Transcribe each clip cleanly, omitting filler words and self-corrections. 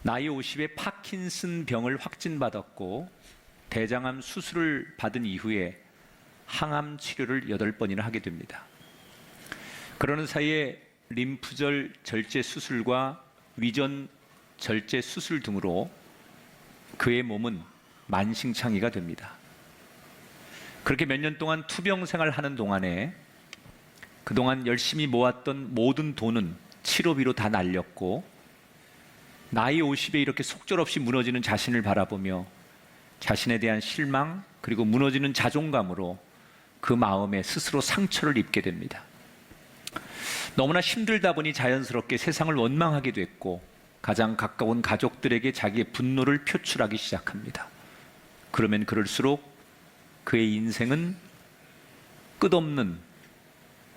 나이 50에 파킨슨 병을 확진받았고 대장암 수술을 받은 이후에 항암 치료를 8번이나 하게 됩니다. 그러는 사이에 림프절 절제 수술과 위전 절제 수술 등으로 그의 몸은 만신창이가 됩니다. 그렇게 몇 년 동안 투병 생활하는 동안에 그동안 열심히 모았던 모든 돈은 치료비로 다 날렸고, 나이 50에 이렇게 속절없이 무너지는 자신을 바라보며 자신에 대한 실망 그리고 무너지는 자존감으로 그 마음에 스스로 상처를 입게 됩니다. 너무나 힘들다 보니 자연스럽게 세상을 원망하게 됐고 가장 가까운 가족들에게 자기의 분노를 표출하기 시작합니다. 그러면 그럴수록 그의 인생은 끝없는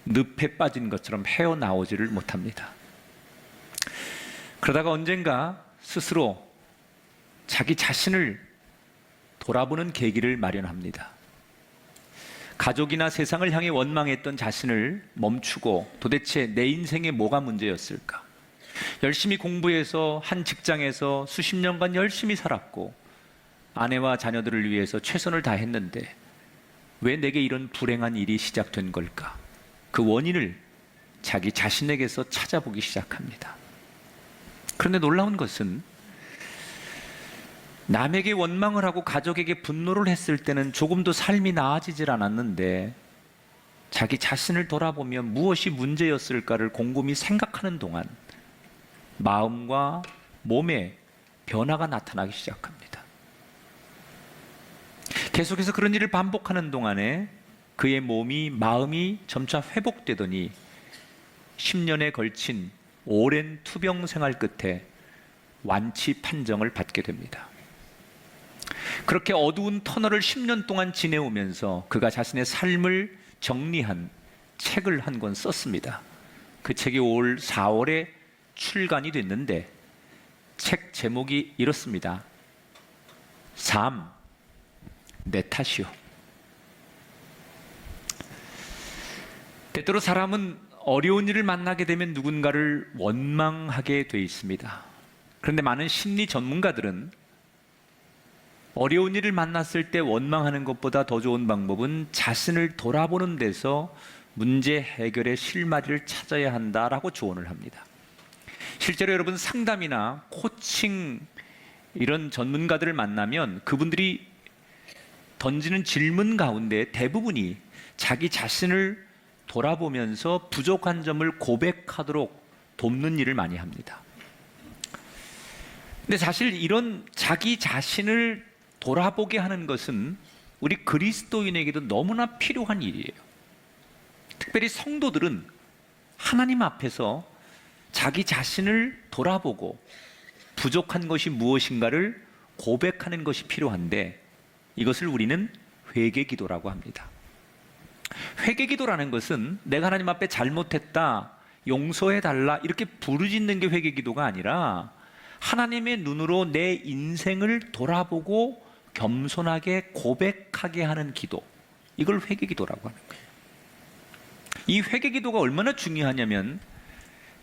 늪에 빠진 것처럼 헤어나오지를 못합니다. 그러다가 언젠가 스스로 자기 자신을 돌아보는 계기를 마련합니다. 가족이나 세상을 향해 원망했던 자신을 멈추고 도대체 내 인생에 뭐가 문제였을까? 열심히 공부해서 한 직장에서 수십 년간 열심히 살았고 아내와 자녀들을 위해서 최선을 다했는데 왜 내게 이런 불행한 일이 시작된 걸까? 그 원인을 자기 자신에게서 찾아보기 시작합니다. 그런데 놀라운 것은 남에게 원망을 하고 가족에게 분노를 했을 때는 조금도 삶이 나아지질 않았는데 자기 자신을 돌아보며 무엇이 문제였을까를 곰곰이 생각하는 동안 마음과 몸에 변화가 나타나기 시작합니다. 계속해서 그런 일을 반복하는 동안에 그의 몸이, 마음이 점차 회복되더니 10년에 걸친 오랜 투병 생활 끝에 완치 판정을 받게 됩니다. 그렇게 어두운 터널을 10년 동안 지내오면서 그가 자신의 삶을 정리한 책을 한 권 썼습니다. 그 책이 올 4월에 출간이 됐는데 책 제목이 이렇습니다. 삶, 내 탓이요. 때때로 사람은 어려운 일을 만나게 되면 누군가를 원망하게 돼 있습니다. 그런데 많은 심리 전문가들은 어려운 일을 만났을 때 원망하는 것보다 더 좋은 방법은 자신을 돌아보는 데서 문제 해결의 실마리를 찾아야 한다라고 조언을 합니다. 실제로 여러분 상담이나 코칭 이런 전문가들을 만나면 그분들이 던지는 질문 가운데 대부분이 자기 자신을 돌아보면서 부족한 점을 고백하도록 돕는 일을 많이 합니다. 근데 사실 이런 자기 자신을 돌아보게 하는 것은 우리 그리스도인에게도 너무나 필요한 일이에요. 특별히 성도들은 하나님 앞에서 자기 자신을 돌아보고 부족한 것이 무엇인가를 고백하는 것이 필요한데 이것을 우리는 회개기도라고 합니다. 회개기도라는 것은 내가 하나님 앞에 잘못했다, 용서해달라 이렇게 부르짖는 게 회개기도가 아니라 하나님의 눈으로 내 인생을 돌아보고 겸손하게 고백하게 하는 기도, 이걸 회개기도라고 하는 거예요. 이 회개기도가 얼마나 중요하냐면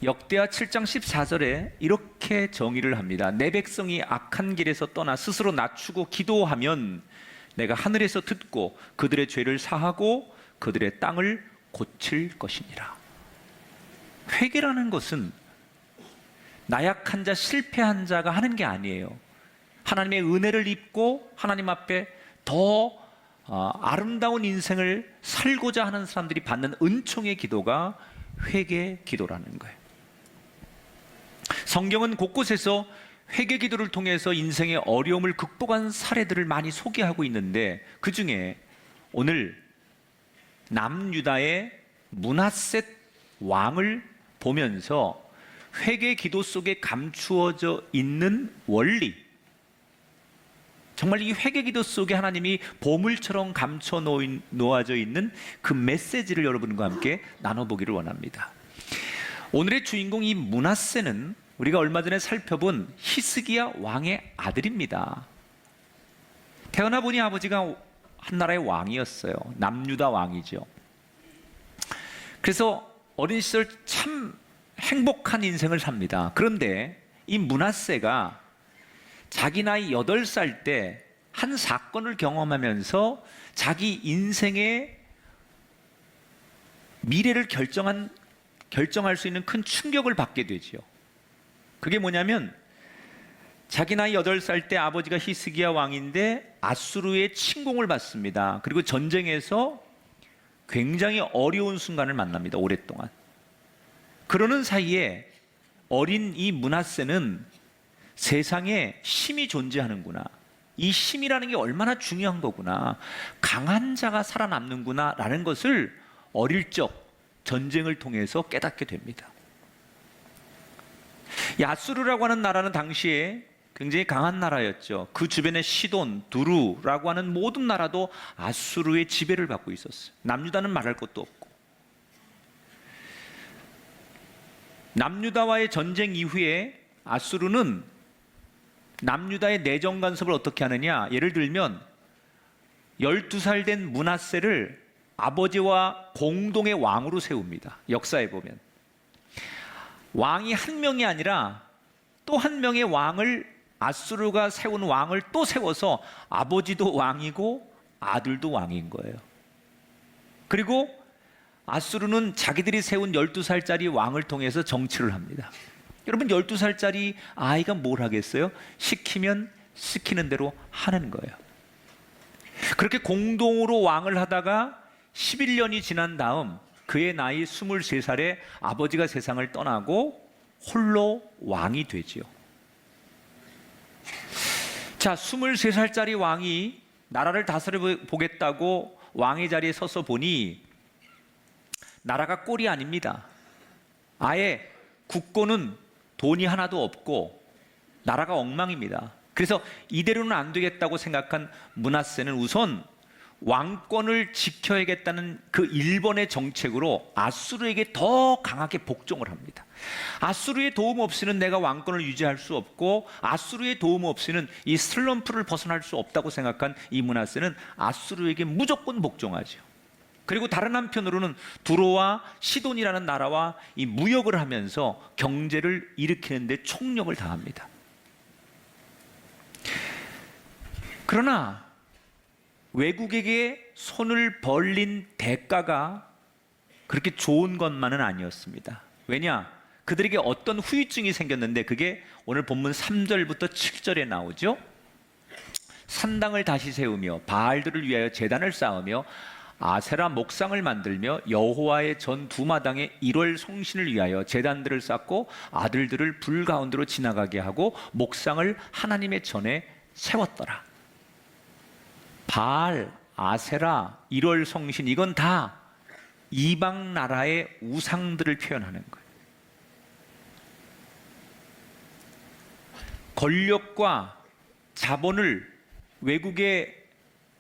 역대하 7장 14절에 이렇게 정의를 합니다. 내 백성이 악한 길에서 떠나 스스로 낮추고 기도하면 내가 하늘에서 듣고 그들의 죄를 사하고 그들의 땅을 고칠 것이니라. 회개라는 것은 나약한 자, 실패한 자가 하는 게 아니에요. 하나님의 은혜를 입고 하나님 앞에 더 아름다운 인생을 살고자 하는 사람들이 받는 은총의 기도가 회개 기도라는 거예요. 성경은 곳곳에서 회개 기도를 통해서 인생의 어려움을 극복한 사례들을 많이 소개하고 있는데 그 중에 오늘 남유다의 므낫셋 왕을 보면서 회개 기도 속에 감추어져 있는 원리, 정말 이 회개 기도 속에 하나님이 보물처럼 감춰 놓아져 있는 그 메시지를 여러분과 함께 나눠보기를 원합니다. 오늘의 주인공 이 므낫셋은 우리가 얼마 전에 살펴본 히스기야 왕의 아들입니다. 태어나 보니 아버지가 한 나라의 왕이었어요. 남유다 왕이죠. 그래서 어린 시절 참 행복한 인생을 삽니다. 그런데 이 므낫세가 자기 나이 8살 때 한 사건을 경험하면서 자기 인생의 미래를 결정할 수 있는 큰 충격을 받게 되지요. 그게 뭐냐면 자기 나이 8살 때 아버지가 히스기야 왕인데 아수르의 침공을 받습니다. 그리고 전쟁에서 굉장히 어려운 순간을 만납니다. 오랫동안. 그러는 사이에 어린 이 므낫세는 세상에 힘이 존재하는구나, 이 힘이라는 게 얼마나 중요한 거구나, 강한 자가 살아남는구나 라는 것을 어릴 적 전쟁을 통해서 깨닫게 됩니다. 이 아수르라고 하는 나라는 당시에 굉장히 강한 나라였죠. 그 주변에 시돈, 두루라고 하는 모든 나라도 아수르의 지배를 받고 있었어요. 남유다는 말할 것도 없고. 남유다와의 전쟁 이후에 아수르는 남유다의 내정 간섭을 어떻게 하느냐, 예를 들면 12살 된 므낫세를 아버지와 공동의 왕으로 세웁니다. 역사에 보면 왕이 한 명이 아니라 또 한 명의 왕을, 아수르가 세운 왕을 또 세워서 아버지도 왕이고 아들도 왕인 거예요. 그리고 아수르는 자기들이 세운 12살짜리 왕을 통해서 정치를 합니다. 여러분, 12살짜리 아이가 뭘 하겠어요? 시키면 시키는 대로 하는 거예요. 그렇게 공동으로 왕을 하다가 11년이 지난 다음 그의 나이 23살에 아버지가 세상을 떠나고 홀로 왕이 되지요. 자, 23살짜리 왕이 나라를 다스려 보겠다고 왕의 자리에 서서 보니 나라가 꼴이 아닙니다. 아예 국고는 돈이 하나도 없고 나라가 엉망입니다. 그래서 이대로는 안 되겠다고 생각한 므낫세는 우선 왕권을 지켜야겠다는 그 일본의 정책으로 아수르에게 더 강하게 복종을 합니다. 아수르의 도움 없이는 내가 왕권을 유지할 수 없고 아수르의 도움 없이는 이 슬럼프를 벗어날 수 없다고 생각한 이 므낫세는 아수르에게 무조건 복종하죠. 그리고 다른 한편으로는 두로와 시돈이라는 나라와 이 무역을 하면서 경제를 일으키는 데 총력을 다합니다. 그러나 외국에게 손을 벌린 대가가 그렇게 좋은 것만은 아니었습니다. 왜냐? 그들에게 어떤 후유증이 생겼는데 그게 오늘 본문 3절부터 7절에 나오죠. 산당을 다시 세우며 바알들을 위하여 제단을 쌓으며 아세라 목상을 만들며 여호와의 전 두 마당에 1월 성신을 위하여 제단들을 쌓고 아들들을 불 가운데로 지나가게 하고 목상을 하나님의 전에 세웠더라. 바알, 아세라, 1월 성신, 이건 다 이방 나라의 우상들을 표현하는 거예요. 권력과 자본을 외국에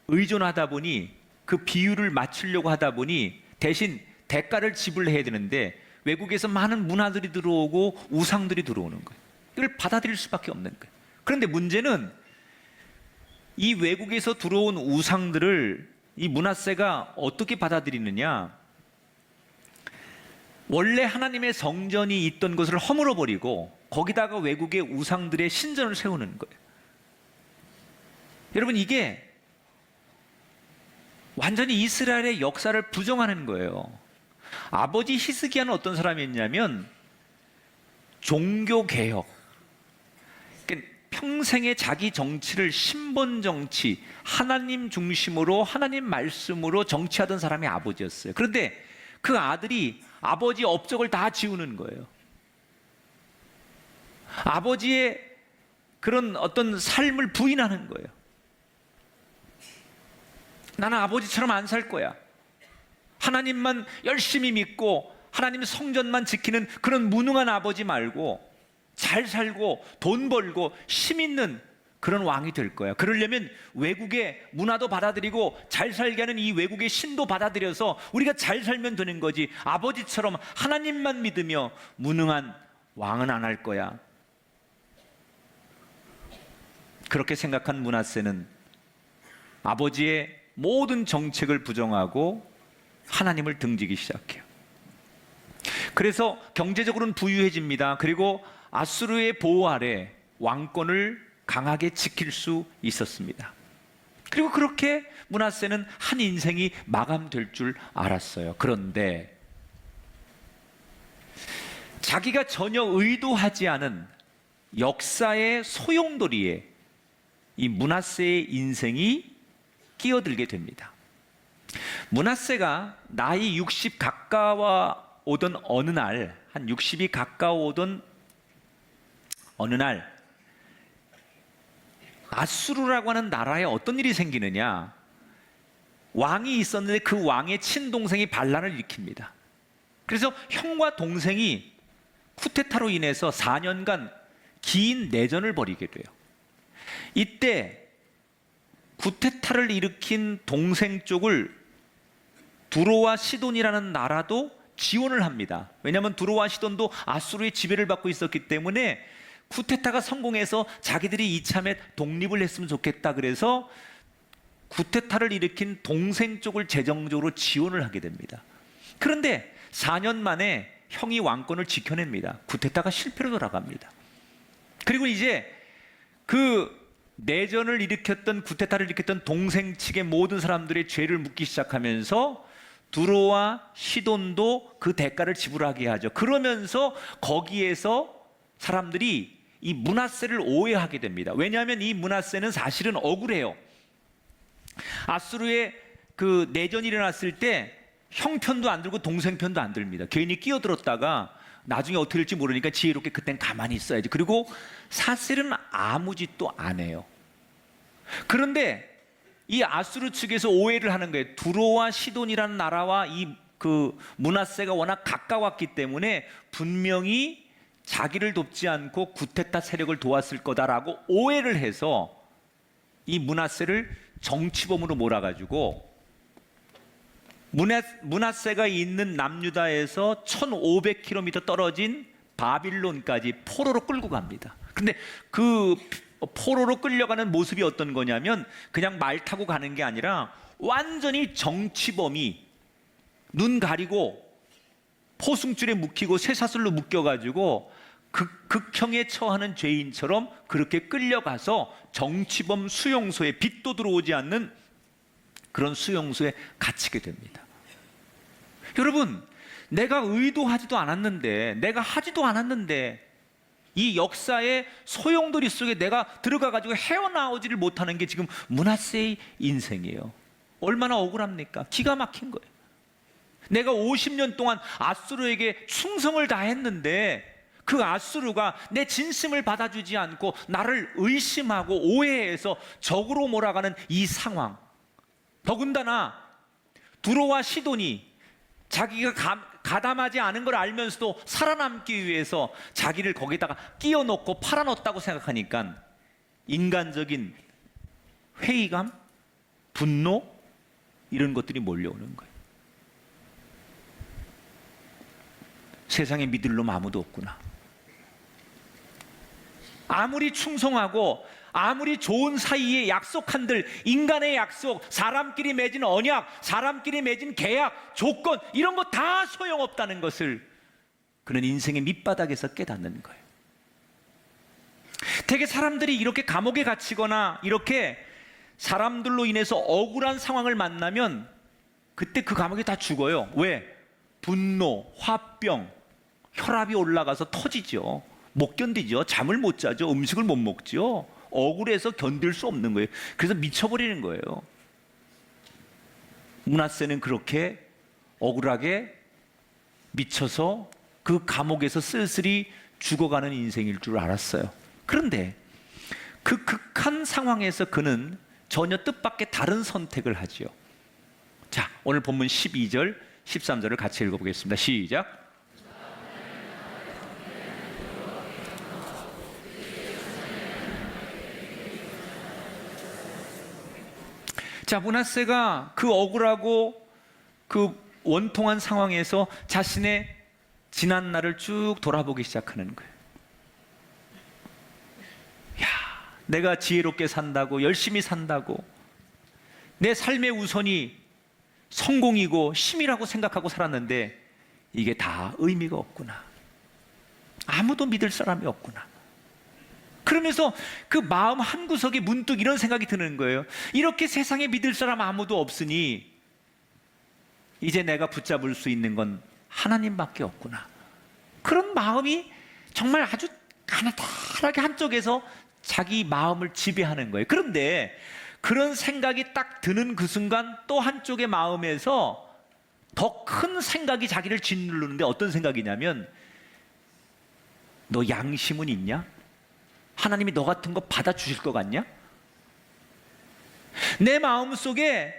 의존하다 보니 그 비율을 맞추려고 하다 보니 대신 대가를 지불해야 되는데 외국에서 많은 문화들이 들어오고 우상들이 들어오는 거예요. 이걸 받아들일 수밖에 없는 거예요. 그런데 문제는 이 외국에서 들어온 우상들을 이 므낫세가 어떻게 받아들이느냐, 원래 하나님의 성전이 있던 것을 허물어 버리고 거기다가 외국의 우상들의 신전을 세우는 거예요. 여러분, 이게 완전히 이스라엘의 역사를 부정하는 거예요. 아버지 히스기야는 어떤 사람이었냐면 종교개혁, 그러니까 평생의 자기 정치를 신본 정치, 하나님 중심으로 하나님 말씀으로 정치하던 사람이 아버지였어요. 그런데 그 아들이 아버지 업적을 다 지우는 거예요. 아버지의 그런 어떤 삶을 부인하는 거예요. 나는 아버지처럼 안 살 거야. 하나님만 열심히 믿고 하나님 성전만 지키는 그런 무능한 아버지 말고 잘 살고 돈 벌고 힘 있는 그런 왕이 될 거야. 그러려면 외국의 문화도 받아들이고 잘 살게 하는 이 외국의 신도 받아들여서 우리가 잘 살면 되는 거지, 아버지처럼 하나님만 믿으며 무능한 왕은 안 할 거야. 그렇게 생각한 므낫세는 아버지의 모든 정책을 부정하고 하나님을 등지기 시작해요. 그래서 경제적으로는 부유해집니다. 그리고 아수르의 보호 아래 왕권을 강하게 지킬 수 있었습니다. 그리고 그렇게 므낫세는 한 인생이 마감될 줄 알았어요. 그런데 자기가 전혀 의도하지 않은 역사의 소용돌이에 이 므낫세의 인생이 끼어들게 됩니다. 므낫세가 나이 60 가까워 오던 어느 날, 한 60이 가까워 오던 어느 날, 아수르라고 하는 나라에 어떤 일이 생기느냐, 왕이 있었는데 그 왕의 친동생이 반란을 일으킵니다. 그래서 형과 동생이 쿠데타로 인해서 4년간 긴 내전을 벌이게 돼요. 이때 쿠데타를 일으킨 동생 쪽을 두로와 시돈이라는 나라도 지원을 합니다. 왜냐하면 두로와 시돈도 아수르의 지배를 받고 있었기 때문에 쿠데타가 성공해서 자기들이 이참에 독립을 했으면 좋겠다, 그래서 쿠데타를 일으킨 동생 쪽을 재정적으로 지원을 하게 됩니다. 그런데 4년 만에 형이 왕권을 지켜냅니다. 쿠데타가 실패로 돌아갑니다. 그리고 이제 그 내전을 일으켰던, 쿠데타를 일으켰던 동생 측의 모든 사람들의 죄를 묻기 시작하면서 두로와 시돈도 그 대가를 지불하게 하죠. 그러면서 거기에서 사람들이 이 므낫세를 오해하게 됩니다. 왜냐하면 이 므낫세는 사실은 억울해요. 아수르의 그 내전이 일어났을 때 형편도 안 들고 동생 편도 안 듭니다. 괜히 끼어들었다가 나중에 어떻게 될지 모르니까 지혜롭게 그땐 가만히 있어야지. 그리고 사실은 아무 짓도 안 해요. 그런데 이 아수르 측에서 오해를 하는 거예요. 두로와 시돈이라는 나라와 이 그 므낫세가 워낙 가까웠기 때문에 분명히 자기를 돕지 않고 쿠데타 세력을 도왔을 거다라고 오해를 해서 이 므낫세를 정치범으로 몰아가지고 므낫세가 있는 남유다에서 1500km 떨어진 바빌론까지 포로로 끌고 갑니다. 근데 그 포로로 끌려가는 모습이 어떤 거냐면 그냥 말 타고 가는 게 아니라 완전히 정치범이 눈 가리고 포승줄에 묶이고 쇠사슬로 묶여가지고 극형에 처하는 죄인처럼 그렇게 끌려가서 정치범 수용소에, 빛도 들어오지 않는 그런 수용소에 갇히게 됩니다. 여러분, 내가 의도하지도 않았는데, 내가 하지도 않았는데 이 역사의 소용돌이 속에 내가 들어가가지고 헤어나오지를 못하는 게 지금 므낫세의 인생이에요. 얼마나 억울합니까? 기가 막힌 거예요. 내가 50년 동안 아수르에게 충성을 다했는데 그 아수르가 내 진심을 받아주지 않고 나를 의심하고 오해해서 적으로 몰아가는 이 상황. 더군다나 두로와 시돈이 자기가 가담하지 않은 걸 알면서도 살아남기 위해서 자기를 거기다가 끼워 넣고 팔아넣었다고 생각하니까 인간적인 회의감, 분노, 이런 것들이 몰려오는 거예요. 세상에 믿을 놈 아무도 없구나. 아무리 충성하고 아무리 좋은 사이에 약속한들, 인간의 약속, 사람끼리 맺은 언약, 사람끼리 맺은 계약, 조건, 이런 거 다 소용없다는 것을 그는 인생의 밑바닥에서 깨닫는 거예요. 되게 사람들이 이렇게 감옥에 갇히거나 이렇게 사람들로 인해서 억울한 상황을 만나면 그때 그 감옥에 다 죽어요. 왜? 분노, 화병, 혈압이 올라가서 터지죠. 못 견디죠. 잠을 못 자죠. 음식을 못 먹죠. 억울해서 견딜 수 없는 거예요. 그래서 미쳐버리는 거예요. 므낫세는 그렇게 억울하게 미쳐서 그 감옥에서 쓸쓸히 죽어가는 인생일 줄 알았어요. 그런데 그 극한 상황에서 그는 전혀 뜻밖의 다른 선택을 하지요. 자, 오늘 본문 12절, 13절을 같이 읽어보겠습니다. 시작. 자, 므낫세가 그 억울하고 그 원통한 상황에서 자신의 지난 날을 쭉 돌아보기 시작하는 거예요. 야, 내가 지혜롭게 산다고, 열심히 산다고, 내 삶의 우선이 성공이고 힘이라고 생각하고 살았는데 이게 다 의미가 없구나. 아무도 믿을 사람이 없구나. 그러면서 그 마음 한구석에 문득 이런 생각이 드는 거예요. 이렇게 세상에 믿을 사람 아무도 없으니 이제 내가 붙잡을 수 있는 건 하나님밖에 없구나. 그런 마음이 정말 아주 가나다랗게 한쪽에서 자기 마음을 지배하는 거예요. 그런데 그런 생각이 딱 드는 그 순간 또 한쪽의 마음에서 더 큰 생각이 자기를 짓누르는데, 어떤 생각이냐면, 너 양심은 있냐? 하나님이 너 같은 거 받아주실 것 같냐? 내 마음속에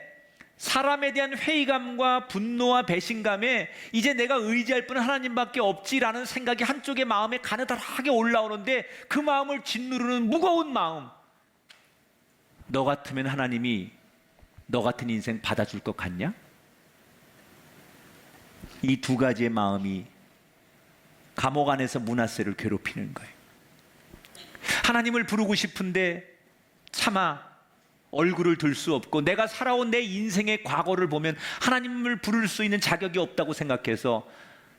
사람에 대한 회의감과 분노와 배신감에 이제 내가 의지할 분은 하나님밖에 없지라는 생각이 한쪽의 마음에 가느다랗게 올라오는데, 그 마음을 짓누르는 무거운 마음, 너 같으면 하나님이 너 같은 인생 받아줄 것 같냐? 이 두 가지의 마음이 감옥 안에서 므낫세를 괴롭히는 거예요. 하나님을 부르고 싶은데 차마 얼굴을 들 수 없고, 내가 살아온 내 인생의 과거를 보면 하나님을 부를 수 있는 자격이 없다고 생각해서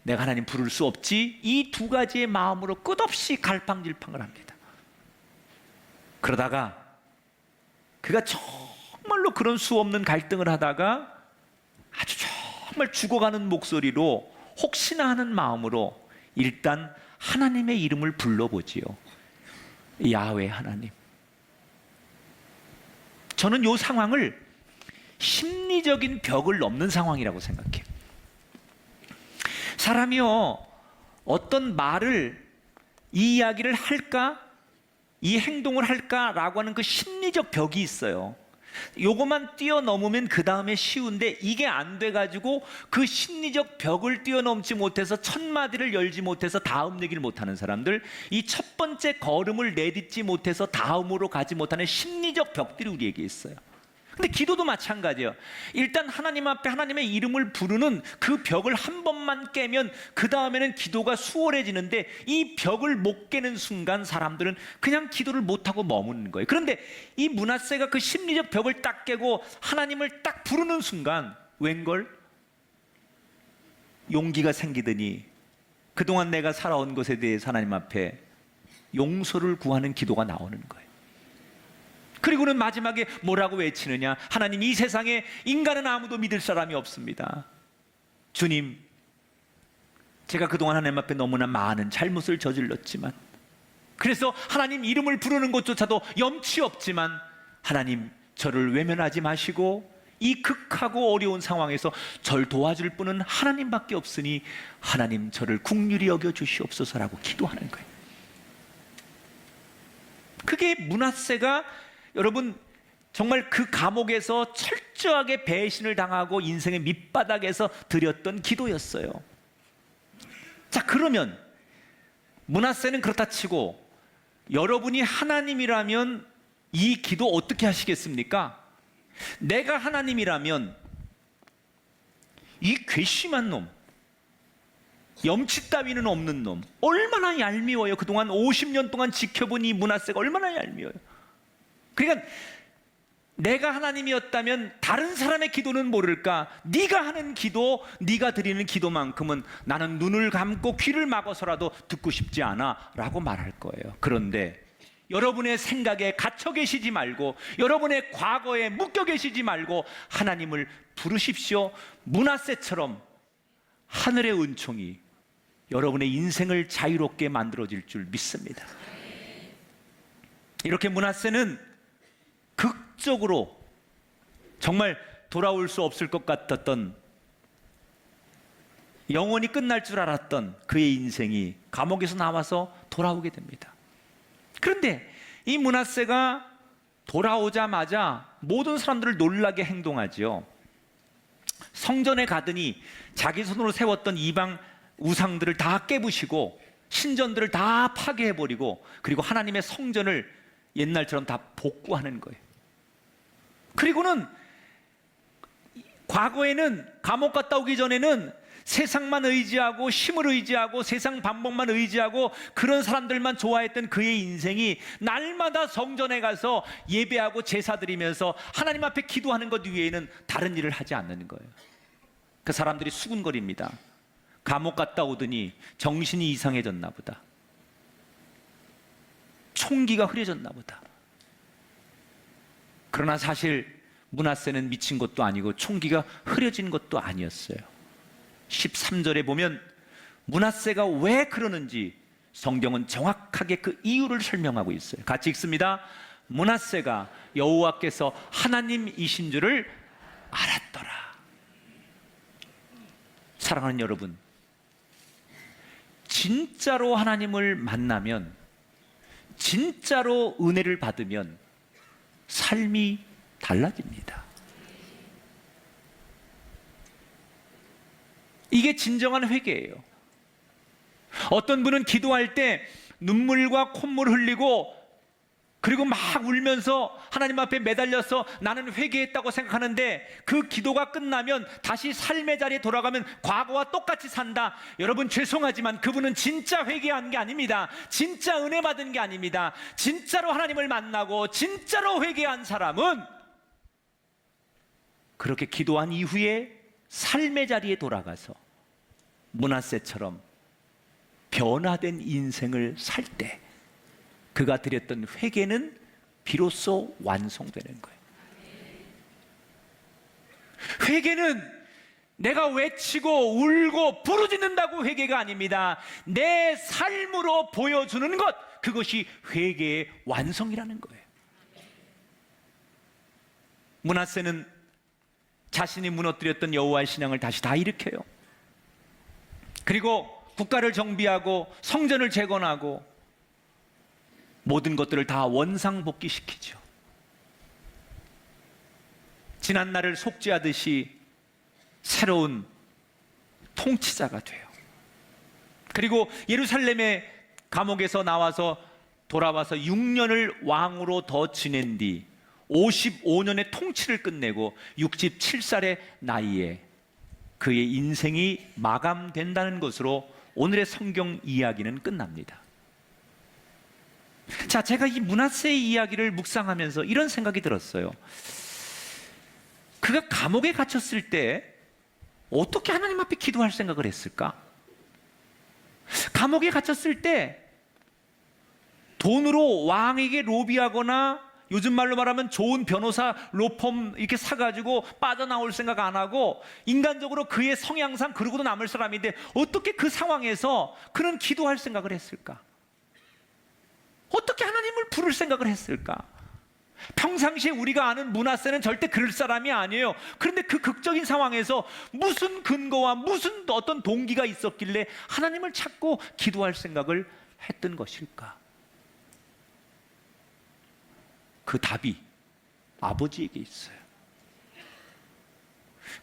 내가 하나님 부를 수 없지, 이 두 가지의 마음으로 끝없이 갈팡질팡을 합니다. 그러다가 그가 정말로 그런 수 없는 갈등을 하다가 아주 정말 죽어가는 목소리로, 혹시나 하는 마음으로 일단 하나님의 이름을 불러보지요. 야훼 하나님. 저는 이 상황을 심리적인 벽을 넘는 상황이라고 생각해요. 사람이요, 어떤 말을, 이 이야기를 할까, 이 행동을 할까라고 하는 그 심리적 벽이 있어요. 요것만 뛰어넘으면 그 다음에 쉬운데, 이게 안 돼가지고 그 심리적 벽을 뛰어넘지 못해서 첫 마디를 열지 못해서 다음 얘기를 못하는 사람들, 이 첫 번째 걸음을 내딛지 못해서 다음으로 가지 못하는 심리적 벽들이 우리에게 있어요. 근데 기도도 마찬가지예요. 일단 하나님 앞에 하나님의 이름을 부르는 그 벽을 한 번만 깨면 그 다음에는 기도가 수월해지는데, 이 벽을 못 깨는 순간 사람들은 그냥 기도를 못하고 머무는 거예요. 그런데 이 므낫세가 그 심리적 벽을 딱 깨고 하나님을 딱 부르는 순간 웬걸? 용기가 생기더니 그동안 내가 살아온 것에 대해서 하나님 앞에 용서를 구하는 기도가 나오는 거예요. 그리고는 마지막에 뭐라고 외치느냐? 하나님, 이 세상에 인간은 아무도 믿을 사람이 없습니다. 주님, 제가 그동안 하나님 앞에 너무나 많은 잘못을 저질렀지만, 그래서 하나님 이름을 부르는 것조차도 염치 없지만, 하나님 저를 외면하지 마시고 이 극하고 어려운 상황에서 절 도와줄 분은 하나님밖에 없으니 하나님 저를 긍휼히 여겨 주시옵소서라고 기도하는 거예요. 그게 므낫세가, 여러분, 정말 그 감옥에서 철저하게 배신을 당하고 인생의 밑바닥에서 드렸던 기도였어요. 자, 그러면 므낫세는 그렇다 치고, 여러분이 하나님이라면 이 기도 어떻게 하시겠습니까? 내가 하나님이라면 이 괘씸한 놈, 염치 따위는 없는 놈, 얼마나 얄미워요. 그동안 50년 동안 지켜본 이 므낫세가 얼마나 얄미워요. 그러니까 내가 하나님이었다면 다른 사람의 기도는 모를까, 네가 하는 기도, 네가 드리는 기도만큼은 나는 눈을 감고 귀를 막아서라도 듣고 싶지 않아 라고 말할 거예요. 그런데 여러분의 생각에 갇혀 계시지 말고, 여러분의 과거에 묶여 계시지 말고 하나님을 부르십시오. 므낫세처럼 하늘의 은총이 여러분의 인생을 자유롭게 만들어질 줄 믿습니다. 이렇게 므낫세는 극적으로 정말 돌아올 수 없을 것 같았던, 영원히 끝날 줄 알았던 그의 인생이 감옥에서 나와서 돌아오게 됩니다. 그런데 이 므낫세가 돌아오자마자 모든 사람들을 놀라게 행동하죠. 성전에 가더니 자기 손으로 세웠던 이방 우상들을 다 깨부시고 신전들을 다 파괴해버리고, 그리고 하나님의 성전을 옛날처럼 다 복구하는 거예요. 그리고는 과거에는 감옥 갔다 오기 전에는 세상만 의지하고 힘을 의지하고 세상 방법만 의지하고 그런 사람들만 좋아했던 그의 인생이 날마다 성전에 가서 예배하고 제사 드리면서 하나님 앞에 기도하는 것 외에는 다른 일을 하지 않는 거예요. 그 사람들이 수군거립니다. 감옥 갔다 오더니 정신이 이상해졌나 보다. 총기가 흐려졌나 보다. 그러나 사실 므낫세는 미친 것도 아니고 총기가 흐려진 것도 아니었어요. 13절에 보면 므낫세가 왜 그러는지 성경은 정확하게 그 이유를 설명하고 있어요. 같이 읽습니다. 므낫세가 여호와께서 하나님이신 줄을 알았더라. 사랑하는 여러분, 진짜로 하나님을 만나면, 진짜로 은혜를 받으면 삶이 달라집니다. 이게 진정한 회개예요. 어떤 분은 기도할 때 눈물과 콧물 흘리고 그리고 막 울면서 하나님 앞에 매달려서 나는 회개했다고 생각하는데 그 기도가 끝나면 다시 삶의 자리에 돌아가면 과거와 똑같이 산다. 여러분 죄송하지만 그분은 진짜 회개한 게 아닙니다. 진짜 은혜 받은 게 아닙니다. 진짜로 하나님을 만나고 진짜로 회개한 사람은 그렇게 기도한 이후에 삶의 자리에 돌아가서 므낫세처럼 변화된 인생을 살 때 그가 드렸던 회개는 비로소 완성되는 거예요. 회개는 내가 외치고 울고 부르짖는다고 회개가 아닙니다. 내 삶으로 보여주는 것, 그것이 회개의 완성이라는 거예요. 므낫세는 자신이 무너뜨렸던 여호와의 신앙을 다시 다 일으켜요. 그리고 국가를 정비하고 성전을 재건하고 모든 것들을 다 원상복귀시키죠. 지난날을 속죄하듯이 새로운 통치자가 돼요. 그리고 예루살렘의 감옥에서 나와서 돌아와서 6년을 왕으로 더 지낸 뒤 55년의 통치를 끝내고 67살의 나이에 그의 인생이 마감된다는 것으로 오늘의 성경 이야기는 끝납니다. 자, 제가 이 므낫세의 이야기를 묵상하면서 이런 생각이 들었어요. 그가 감옥에 갇혔을 때 어떻게 하나님 앞에 기도할 생각을 했을까? 감옥에 갇혔을 때 돈으로 왕에게 로비하거나 요즘 말로 말하면 좋은 변호사 로펌 이렇게 사가지고 빠져나올 생각 안 하고 인간적으로 그의 성향상 그러고도 남을 사람인데 어떻게 그 상황에서 그는 기도할 생각을 했을까? 어떻게 하나님을 부를 생각을 했을까? 평상시에 우리가 아는 므낫세는 절대 그럴 사람이 아니에요. 그런데 그 극적인 상황에서 무슨 근거와 무슨 어떤 동기가 있었길래 하나님을 찾고 기도할 생각을 했던 것일까? 그 답이 아버지에게 있어요.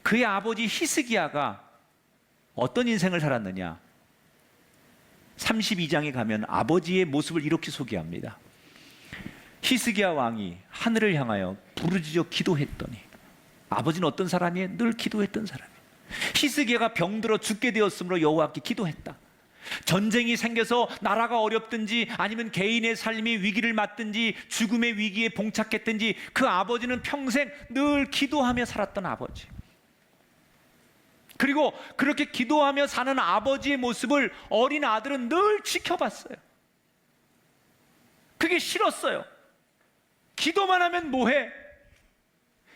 그의 아버지 히스기야가 어떤 인생을 살았느냐? 32장에 가면 아버지의 모습을 이렇게 소개합니다. 히스기야 왕이 하늘을 향하여 부르짖어 기도했더니, 아버지는 어떤 사람이에요? 늘 기도했던 사람이에요. 히스기야가 병들어 죽게 되었으므로 여호와께 기도했다. 전쟁이 생겨서 나라가 어렵든지 아니면 개인의 삶이 위기를 맞든지 죽음의 위기에 봉착했든지 그 아버지는 평생 늘 기도하며 살았던 아버지. 그리고 그렇게 기도하며 사는 아버지의 모습을 어린 아들은 늘 지켜봤어요. 그게 싫었어요. 기도만 하면 뭐해?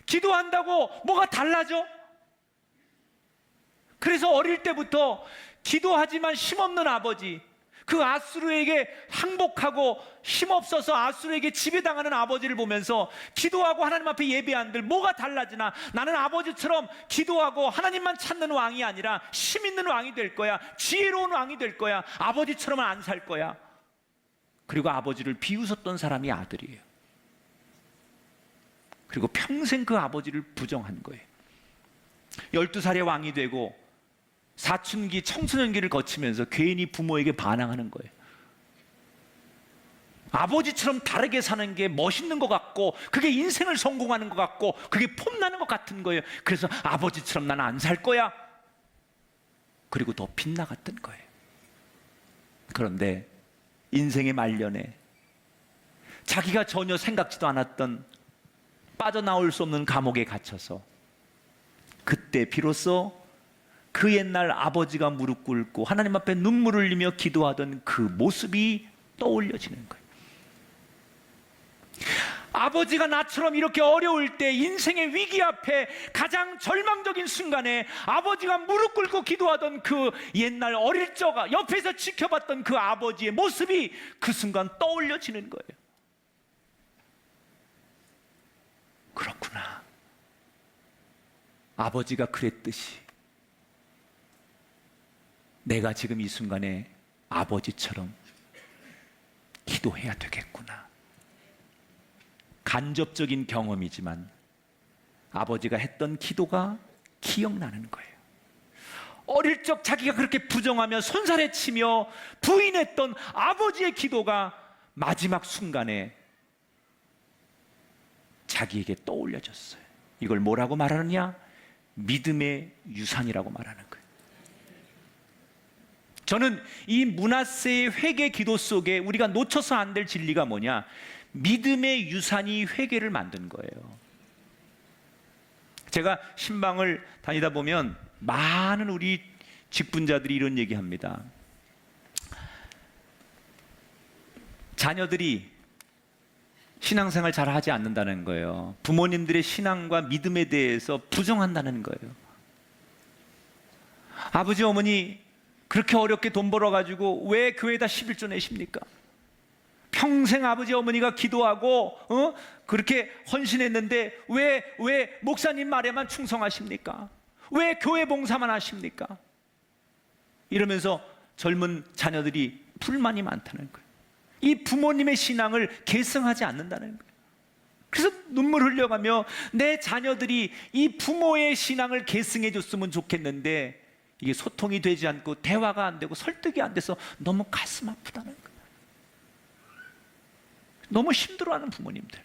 기도한다고 뭐가 달라져? 그래서 어릴 때부터 기도하지만 힘없는 아버지, 그 아수르에게 항복하고 힘없어서 아수르에게 지배당하는 아버지를 보면서 기도하고 하나님 앞에 예배한들 뭐가 달라지나? 나는 아버지처럼 기도하고 하나님만 찾는 왕이 아니라 힘 있는 왕이 될 거야. 지혜로운 왕이 될 거야. 아버지처럼은 안 살 거야. 그리고 아버지를 비웃었던 사람이 아들이에요. 그리고 평생 그 아버지를 부정한 거예요. 12살에 왕이 되고 사춘기, 청소년기를 거치면서 괜히 부모에게 반항하는 거예요. 아버지처럼 다르게 사는 게 멋있는 것 같고 그게 인생을 성공하는 것 같고 그게 폼나는 것 같은 거예요. 그래서 아버지처럼 나는 안 살 거야. 그리고 더 빗나갔던 거예요. 그런데 인생의 말년에 자기가 전혀 생각지도 않았던 빠져나올 수 없는 감옥에 갇혀서 그때 비로소 그 옛날 아버지가 무릎 꿇고 하나님 앞에 눈물을 흘리며 기도하던 그 모습이 떠올려지는 거예요. 아버지가 나처럼 이렇게 어려울 때, 인생의 위기 앞에 가장 절망적인 순간에 아버지가 무릎 꿇고 기도하던 그 옛날 어릴 적 옆에서 지켜봤던 그 아버지의 모습이 그 순간 떠올려지는 거예요. 그렇구나. 아버지가 그랬듯이 내가 지금 이 순간에 아버지처럼 기도해야 되겠구나. 간접적인 경험이지만 아버지가 했던 기도가 기억나는 거예요. 어릴 적 자기가 그렇게 부정하며 손살에 치며 부인했던 아버지의 기도가 마지막 순간에 자기에게 떠올려졌어요. 이걸 뭐라고 말하느냐? 믿음의 유산이라고 말하는 거예요. 저는 이 므낫세의 회개 기도 속에 우리가 놓쳐서 안 될 진리가 뭐냐? 믿음의 유산이 회개를 만든 거예요. 제가 신방을 다니다 보면 많은 우리 직분자들이 이런 얘기합니다. 자녀들이 신앙생활 잘 하지 않는다는 거예요. 부모님들의 신앙과 믿음에 대해서 부정한다는 거예요. 아버지 어머니 그렇게 어렵게 돈 벌어가지고 왜 교회에다 11조 내십니까? 평생 아버지 어머니가 기도하고 그렇게 헌신했는데 왜 목사님 말에만 충성하십니까? 왜 교회 봉사만 하십니까? 이러면서 젊은 자녀들이 불만이 많다는 거예요. 이 부모님의 신앙을 계승하지 않는다는 거예요. 그래서 눈물 흘려가며 내 자녀들이 이 부모의 신앙을 계승해 줬으면 좋겠는데 이게 소통이 되지 않고 대화가 안 되고 설득이 안 돼서 너무 가슴 아프다는 거예요. 너무 힘들어하는 부모님들.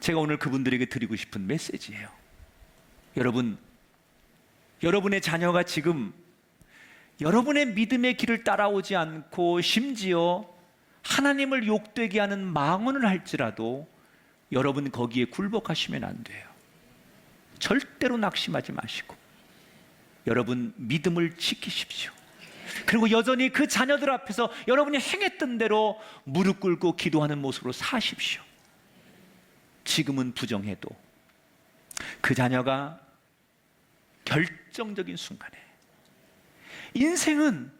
제가 오늘 그분들에게 드리고 싶은 메시지예요. 여러분, 여러분의 자녀가 지금 여러분의 믿음의 길을 따라오지 않고 심지어 하나님을 욕되게 하는 망언을 할지라도 여러분 거기에 굴복하시면 안 돼요. 절대로 낙심하지 마시고 여러분 믿음을 지키십시오. 그리고 여전히 그 자녀들 앞에서 여러분이 행했던 대로 무릎 꿇고 기도하는 모습으로 사십시오. 지금은 부정해도 그 자녀가 결정적인 순간에, 인생은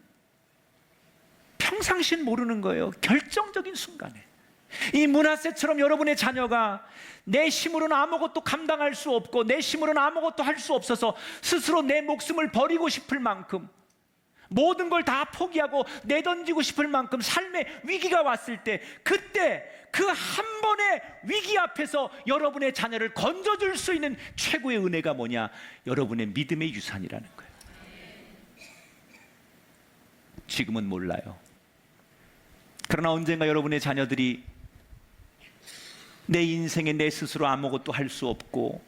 평상시는 모르는 거예요. 결정적인 순간에 이 므낫세처럼 여러분의 자녀가 내 힘으로는 아무것도 감당할 수 없고 내 힘으로는 아무것도 할 수 없어서 스스로 내 목숨을 버리고 싶을 만큼 모든 걸 다 포기하고 내던지고 싶을 만큼 삶의 위기가 왔을 때, 그때 그 한 번의 위기 앞에서 여러분의 자녀를 건져줄 수 있는 최고의 은혜가 뭐냐? 여러분의 믿음의 유산이라는 거예요. 지금은 몰라요. 그러나 언젠가 여러분의 자녀들이 내 인생에 내 스스로 아무것도 할 수 없고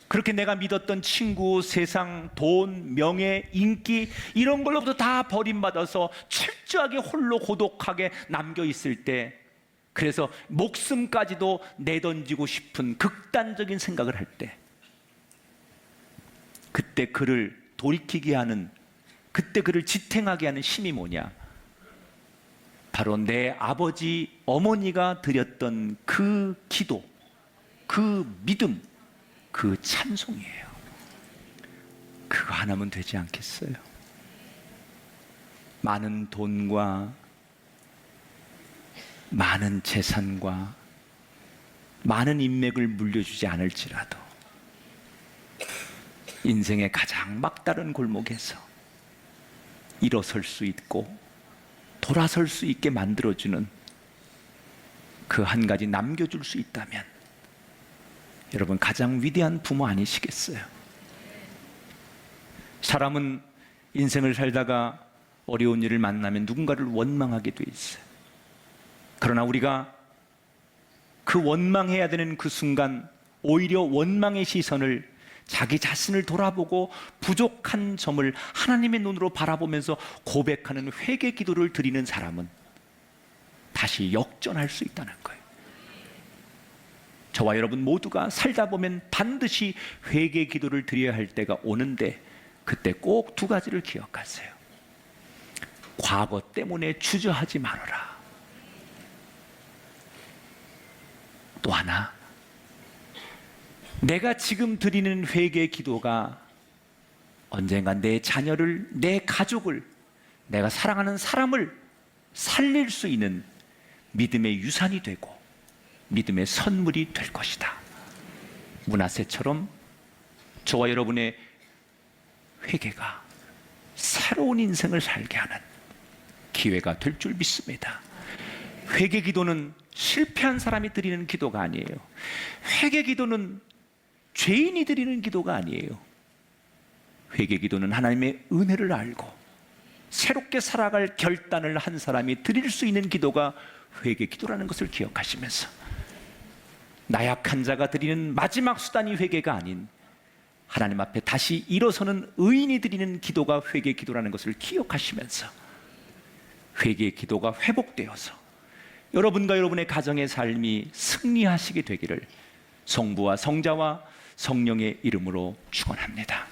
그렇게 내가 믿었던 친구, 세상, 돈, 명예, 인기 이런 걸로부터 다 버림받아서 철저하게 홀로 고독하게 남겨있을 때, 그래서 목숨까지도 내던지고 싶은 극단적인 생각을 할 때, 그때 그를 돌이키게 하는, 그때 그를 지탱하게 하는 힘이 뭐냐? 바로 내 아버지, 어머니가 드렸던 그 기도, 그 믿음, 그 찬송이에요. 그거 하나면 되지 않겠어요? 많은 돈과 많은 재산과 많은 인맥을 물려주지 않을지라도 인생의 가장 막다른 골목에서 일어설 수 있고 돌아설 수 있게 만들어주는 그 한 가지 남겨줄 수 있다면 여러분 가장 위대한 부모 아니시겠어요? 사람은 인생을 살다가 어려운 일을 만나면 누군가를 원망하게 돼 있어요. 그러나 우리가 그 원망해야 되는 그 순간 오히려 원망의 시선을 자기 자신을 돌아보고 부족한 점을 하나님의 눈으로 바라보면서 고백하는 회개 기도를 드리는 사람은 다시 역전할 수 있다는 거예요. 저와 여러분 모두가 살다 보면 반드시 회개 기도를 드려야 할 때가 오는데, 그때 꼭 두 가지를 기억하세요. 과거 때문에 주저하지 말아라. 또 하나, 내가 지금 드리는 회개 기도가 언젠가 내 자녀를, 내 가족을, 내가 사랑하는 사람을 살릴 수 있는 믿음의 유산이 되고 믿음의 선물이 될 것이다. 므낫세처럼 저와 여러분의 회개가 새로운 인생을 살게 하는 기회가 될 줄 믿습니다. 회개 기도는 실패한 사람이 드리는 기도가 아니에요. 회개 기도는 죄인이 드리는 기도가 아니에요. 회개 기도는 하나님의 은혜를 알고 새롭게 살아갈 결단을 한 사람이 드릴 수 있는 기도가 회개 기도라는 것을 기억하시면서, 나약한 자가 드리는 마지막 수단이 회개가 아닌 하나님 앞에 다시 일어서는 의인이 드리는 기도가 회개 기도라는 것을 기억하시면서, 회개의 기도가 회복되어서 여러분과 여러분의 가정의 삶이 승리하시게 되기를 성부와 성자와 성령의 이름으로 축원합니다.